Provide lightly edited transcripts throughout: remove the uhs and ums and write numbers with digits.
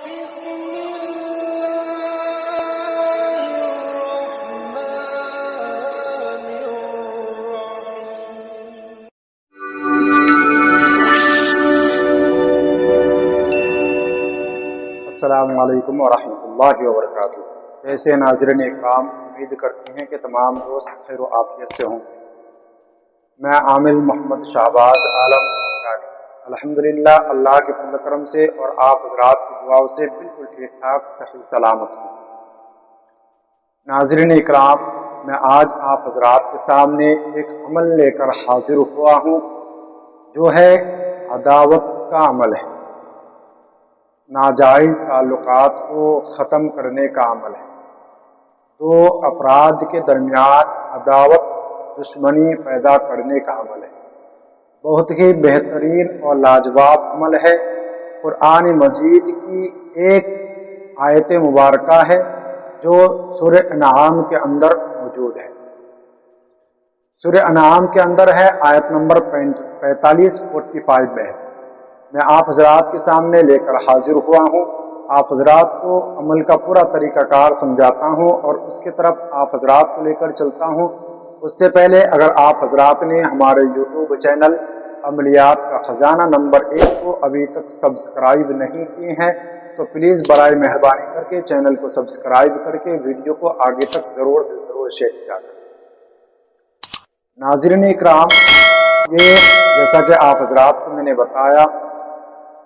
السلام علیکم ورحمۃ اللہ وبرکاتہ۔ ایسے ناظرین اکرام، امید کرتے ہیں کہ تمام دوست خیر و عافیت سے ہوں۔ میں عامل محمد شہباز عالم الحمدللہ اللہ کے فضل و کرم سے اور آپ حضرات کی دعاؤں سے بالکل ٹھیک ٹھاک صحیح سلامت ہوں۔ ناظرین اکرام، میں آج آپ حضرات کے سامنے ایک عمل لے کر حاضر ہوا ہوں جو ہے عداوت کا عمل ہے، ناجائز تعلقات کو ختم کرنے کا عمل ہے، دو افراد کے درمیان عداوت دشمنی پیدا کرنے کا عمل ہے۔ بہت ہی بہترین اور لاجواب عمل ہے۔ قرآن مجید کی ایک آیت مبارکہ ہے جو سورہ انعام کے اندر موجود ہے۔ سورہ انعام کے اندر ہے، آیت نمبر 45 میں ہے۔ میں آپ حضرات کے سامنے لے کر حاضر ہوا ہوں۔ آپ حضرات کو عمل کا پورا طریقہ کار سمجھاتا ہوں اور اس کی طرف آپ حضرات کو لے کر چلتا ہوں۔ اس سے پہلے اگر آپ حضرات نے ہمارے یوٹیوب چینل عملیات کا خزانہ نمبر 1 کو ابھی تک سبسکرائب نہیں کیے ہیں تو پلیز برائے مہربانی کر کے چینل کو سبسکرائب کر کے ویڈیو کو آگے تک ضرور شیئر کیا کریں۔ ناظرین اکرام، یہ جیسا کہ آپ حضرات کو میں نے بتایا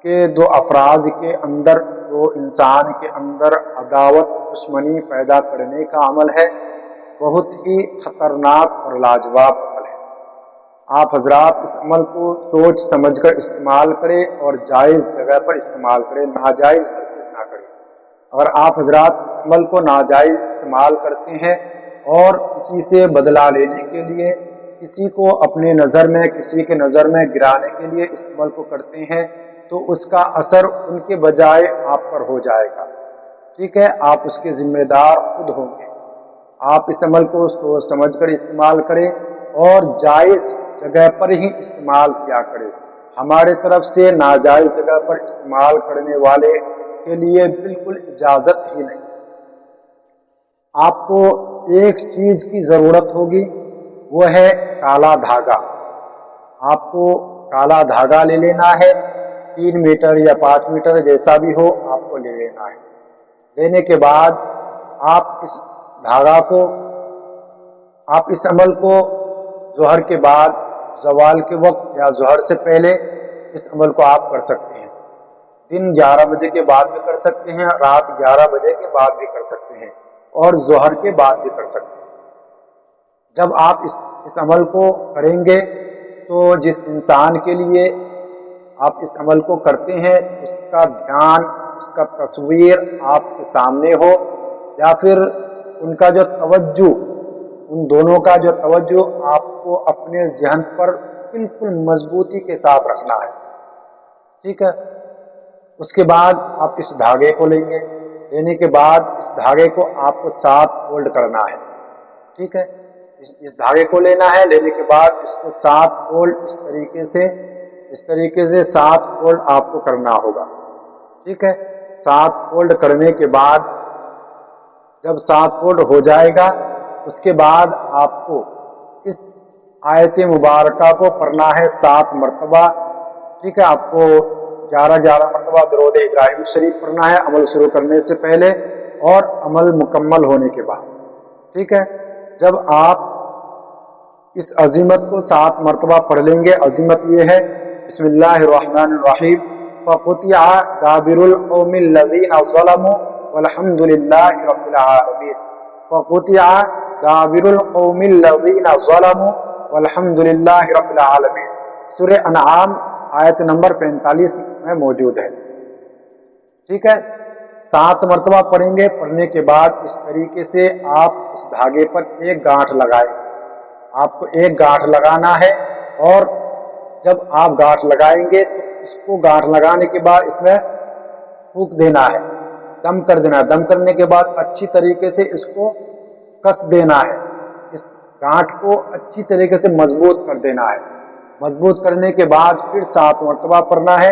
کہ دو افراد کے اندر، دو انسان کے اندر عداوت دشمنی پیدا کرنے کا عمل ہے۔ بہت ہی خطرناک اور لاجواب عمل ہے۔ آپ حضرات اس عمل کو سوچ سمجھ کر استعمال کریں اور جائز جگہ پر استعمال کریں، ناجائز ہرگز نہ کریں۔ اگر آپ حضرات اس عمل کو ناجائز استعمال کرتے ہیں اور کسی سے بدلہ لینے کے لیے، کسی کو اپنے نظر میں، کسی کے نظر میں گرانے کے لیے اس عمل کو کرتے ہیں تو اس کا اثر ان کے بجائے آپ پر ہو جائے گا۔ ٹھیک ہے، آپ اس کے ذمہ دار خود ہوں گے۔ آپ اس عمل کو سوچ سمجھ کر استعمال کریں اور جائز جگہ پر ہی استعمال کیا کریں۔ ہمارے طرف سے ناجائز جگہ پر استعمال کرنے والے کے لیے بالکل اجازت ہی نہیں۔ آپ کو ایک چیز کی ضرورت ہوگی، وہ ہے کالا دھاگا۔ آپ کو کالا دھاگا لے لینا ہے، 3 میٹر یا 5 میٹر جیسا بھی ہو آپ کو لے لینا ہے۔ لینے کے بعد آپ اس دھاگا کو، آپ اس عمل کو ظہر کے بعد، زوال کے وقت یا ظہر سے پہلے اس عمل کو آپ کر سکتے ہیں۔ دن 11 بجے کے بعد بھی کر سکتے ہیں، رات 11 بجے کے بعد بھی کر سکتے ہیں اور ظہر کے بعد بھی کر سکتے ہیں۔ جب آپ اس عمل کو کریں گے تو جس انسان کے لیے آپ اس عمل کو کرتے ہیں اس کا دھیان، اس کا تصویر آپ کے سامنے ہو، یا پھر ان کا جو توجہ، ان دونوں کا جو توجہ آپ کو اپنے ذہن پر بالکل مضبوطی کے ساتھ رکھنا ہے۔ ٹھیک ہے، اس کے بعد آپ اس دھاگے کو لیں گے۔ لینے کے بعد اس دھاگے کو آپ کو 7 فولڈ کرنا ہے۔ ٹھیک ہے، اس دھاگے کو لینا ہے، لینے کے بعد اس کو 7 فولڈ اس طریقے سے 7 فولڈ آپ کو کرنا ہوگا۔ ٹھیک ہے، 7 فولڈ کرنے کے بعد جب 7 فولڈ ہو جائے گا، اس کے بعد آپ کو اس آیت مبارکہ کو پڑھنا ہے 7 مرتبہ۔ ٹھیک ہے، آپ کو 11 مرتبہ درود ابراہیم شریف پڑھنا ہے عمل شروع کرنے سے پہلے اور عمل مکمل ہونے کے بعد۔ ٹھیک ہے، جب آپ اس عظیمت کو 7 مرتبہ پڑھ لیں گے، عظیمت یہ ہے، بسم اللہ الرحمن الرحیم، فَقُطِعَ دَابِرُ الْقَوْمِ الَّذِينَ ظَلَمُوا وَالْحَمْدُ لِلَّهِ رَبِّ الْعَالَمِينَ۔ فَقُطِعَ دَابِرُ الْقَوْمِ الَّذِينَ ظَلَمُوا وَالْحَمْدُ لِلَّهِ رَبِّ الْعَالَمِينَ۔ سورہ انعام آیت نمبر 45 میں موجود ہے۔ ٹھیک ہے، 7 مرتبہ پڑھیں گے۔ پڑھنے کے بعد اس طریقے سے آپ اس دھاگے پر ایک گانٹھ لگائیں۔ آپ کو ایک گانٹھ لگانا ہے اور جب آپ گانٹھ لگائیں گے تو اس کو گانٹھ لگانے کے بعد اس میں پھونک دینا ہے، دم کر دینا ہے۔ دم کرنے کے بعد اچھی طریقے سے اس کو کس دینا ہے، اس گانٹھ کو اچھی طریقے سے مضبوط کر دینا ہے۔ مضبوط کرنے کے بعد پھر 7 مرتبہ پڑھنا ہے،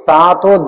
7